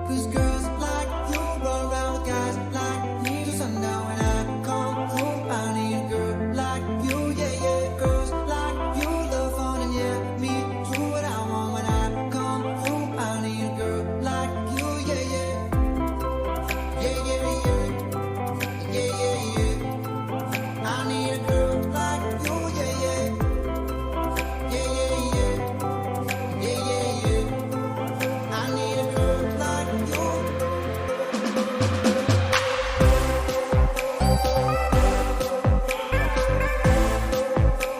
'Cause girls like you run around with guys like me till sundown. When I come home, I need a girl like you, yeah, yeah. Girls like you love fun and yeah, me do what I want. When I come home, I need a girl like you, yeah, yeah. Yeah, yeah, yeah. Yeah, yeah, yeah. I need a girl like you, yeah, yeah. Yeah, yeah, yeah. Yeah, yeah, yeah. I need a girl like you.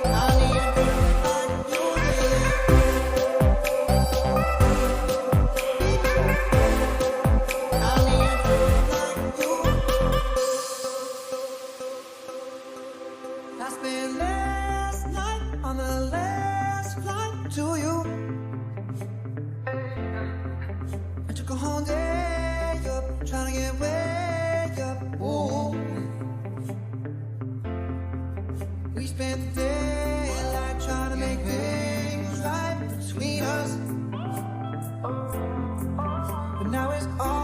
I need a girl like you, yeah, yeah. I need a girl like you. I spent last night on the last flight to you. I took a whole day up, trying to get way up. Ooh. We spent the daylight trying to make things right between us. But now it's all